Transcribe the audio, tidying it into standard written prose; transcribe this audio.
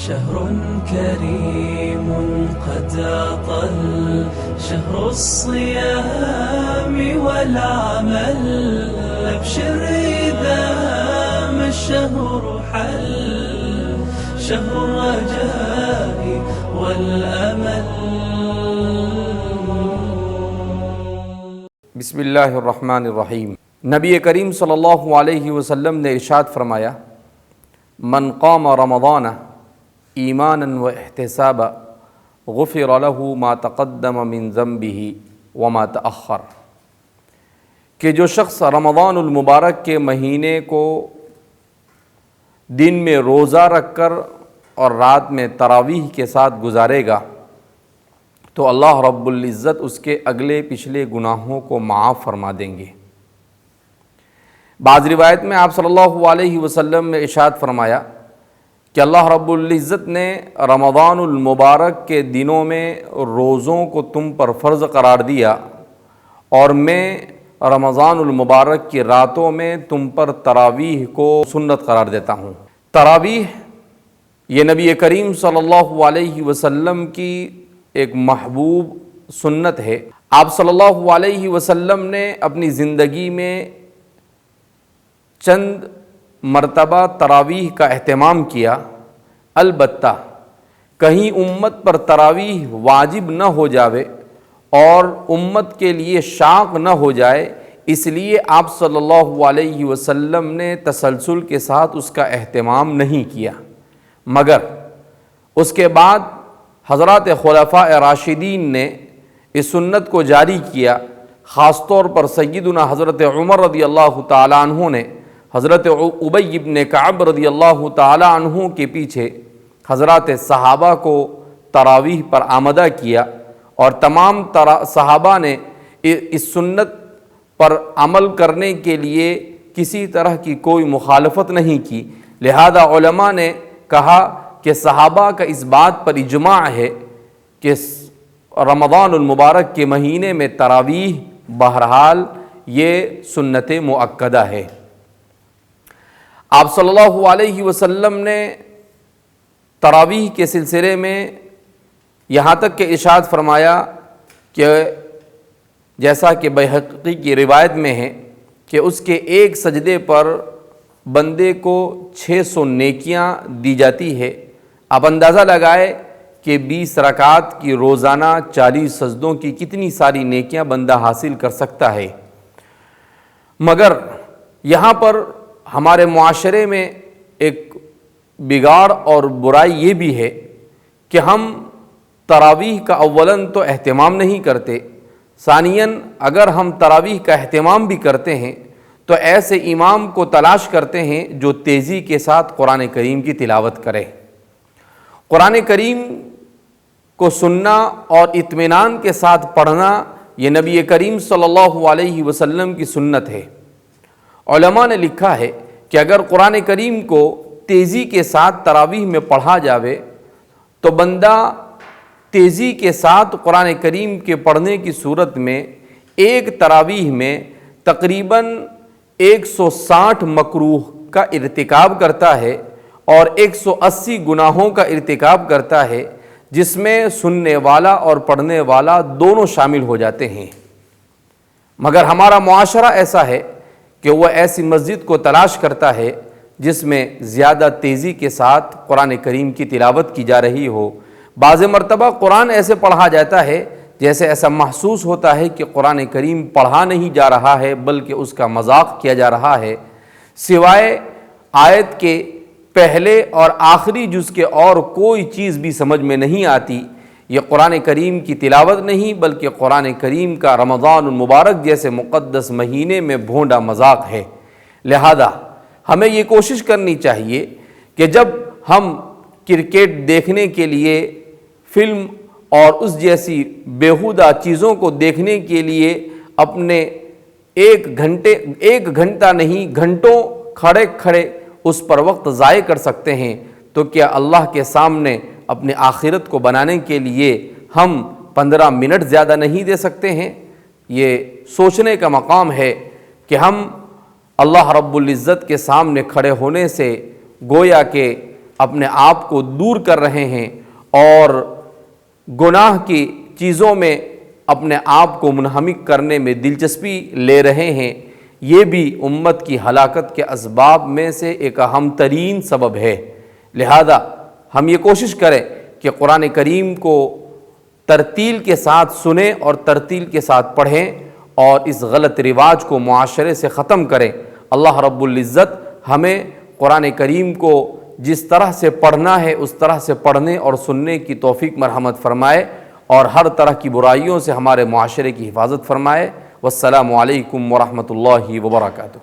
شهر كريم قد أطل شهر الصيام والعمل أبشر إذا ما الشهر حل شهر الرجاء والأمل. بسم اللہ الرحمن الرحیم. نبی کریم صلی اللہ علیہ وسلم نے ارشاد فرمایا، من قام رمضان ایمانا و احتسابا غفر له ما تقدم من ذنبه وما تأخر، کہ جو شخص رمضان المبارک کے مہینے کو دن میں روزہ رکھ کر اور رات میں تراویح کے ساتھ گزارے گا تو اللہ رب العزت اس کے اگلے پچھلے گناہوں کو معاف فرما دیں گے۔ بعض روایت میں آپ صلی اللہ علیہ وسلم نے ارشاد فرمایا کہ اللہ رب العزت نے رمضان المبارک کے دنوں میں روزوں کو تم پر فرض قرار دیا اور میں رمضان المبارک کی راتوں میں تم پر تراویح کو سنت قرار دیتا ہوں۔ تراویح یہ نبی کریم صلی اللہ علیہ وسلم کی ایک محبوب سنت ہے۔ آپ صلی اللہ علیہ وسلم نے اپنی زندگی میں چند مرتبہ تراویح کا اہتمام کیا، البتہ کہیں امت پر تراویح واجب نہ ہو جاوے اور امت کے لیے شاق نہ ہو جائے، اس لیے آپ صلی اللہ علیہ وسلم نے تسلسل کے ساتھ اس کا اہتمام نہیں کیا، مگر اس کے بعد حضرات خلفاء راشدین نے اس سنت کو جاری کیا۔ خاص طور پر سیدنا حضرت عمر رضی اللہ تعالیٰ عنہ نے حضرت ابی بن کعب رضی اللہ تعالیٰ عنہ کے پیچھے حضرات صحابہ کو تراویح پر آمدہ کیا اور تمام صحابہ نے اس سنت پر عمل کرنے کے لیے کسی طرح کی کوئی مخالفت نہیں کی، لہذا علماء نے کہا کہ صحابہ کا اس بات پر اجماع ہے کہ رمضان المبارک کے مہینے میں تراویح بہرحال یہ سنت مؤکدہ ہے۔ آپ صلی اللہ علیہ وسلم نے تراویح کے سلسلے میں یہاں تک کہ ارشاد فرمایا کہ جیسا کہ بیہقی کی روایت میں ہے کہ اس کے ایک سجدے پر بندے کو 600 نیکیاں دی جاتی ہے۔ آپ اندازہ لگائے کہ 20 رکعات کی روزانہ 40 سجدوں کی کتنی ساری نیکیاں بندہ حاصل کر سکتا ہے۔ مگر یہاں پر ہمارے معاشرے میں ایک بگاڑ اور برائی یہ بھی ہے کہ ہم تراویح کا اولاً تو اہتمام نہیں کرتے، ثانیاً اگر ہم تراویح کا اہتمام بھی کرتے ہیں تو ایسے امام کو تلاش کرتے ہیں جو تیزی کے ساتھ قرآن کریم کی تلاوت کرے۔ قرآن کریم کو سننا اور اطمینان کے ساتھ پڑھنا یہ نبی کریم صلی اللہ علیہ وسلم کی سنت ہے۔ علماء نے لکھا ہے کہ اگر قرآن کریم کو تیزی کے ساتھ تراویح میں پڑھا جاوے تو بندہ تیزی کے ساتھ قرآن کریم کے پڑھنے کی صورت میں ایک تراویح میں تقریباً 160 مکروہ کا ارتکاب کرتا ہے اور 180 گناہوں کا ارتکاب کرتا ہے، جس میں سننے والا اور پڑھنے والا دونوں شامل ہو جاتے ہیں۔ مگر ہمارا معاشرہ ایسا ہے کہ وہ ایسی مسجد کو تلاش کرتا ہے جس میں زیادہ تیزی کے ساتھ قرآن کریم کی تلاوت کی جا رہی ہو۔ بعض مرتبہ قرآن ایسے پڑھا جاتا ہے جیسے ایسا محسوس ہوتا ہے کہ قرآن کریم پڑھا نہیں جا رہا ہے بلکہ اس کا مذاق کیا جا رہا ہے، سوائے آیت کے پہلے اور آخری جز کے اور کوئی چیز بھی سمجھ میں نہیں آتی۔ یہ قرآن کریم کی تلاوت نہیں بلکہ قرآن کریم کا رمضان المبارک جیسے مقدس مہینے میں بھونڈا مذاق ہے۔ لہذا ہمیں یہ کوشش کرنی چاہیے کہ جب ہم کرکٹ دیکھنے کے لیے، فلم اور اس جیسی بیہودہ چیزوں کو دیکھنے کے لیے اپنے ایک گھنٹہ نہیں گھنٹوں کھڑے کھڑے اس پر وقت ضائع کر سکتے ہیں، تو کیا اللہ کے سامنے اپنے آخرت کو بنانے کے لیے ہم 15 منٹ زیادہ نہیں دے سکتے ہیں؟ یہ سوچنے کا مقام ہے کہ ہم اللہ رب العزت کے سامنے کھڑے ہونے سے گویا کہ اپنے آپ کو دور کر رہے ہیں اور گناہ کی چیزوں میں اپنے آپ کو منہمک کرنے میں دلچسپی لے رہے ہیں، یہ بھی امت کی ہلاکت کے اسباب میں سے ایک اہم ترین سبب ہے۔ لہذا ہم یہ کوشش کریں کہ قرآن کریم کو ترتیل کے ساتھ سنیں اور ترتیل کے ساتھ پڑھیں اور اس غلط رواج کو معاشرے سے ختم کریں۔ اللہ رب العزت ہمیں قرآن کریم کو جس طرح سے پڑھنا ہے اس طرح سے پڑھنے اور سننے کی توفیق مرحمت فرمائے اور ہر طرح کی برائیوں سے ہمارے معاشرے کی حفاظت فرمائے۔ والسلام علیکم ورحمۃ اللہ وبرکاتہ۔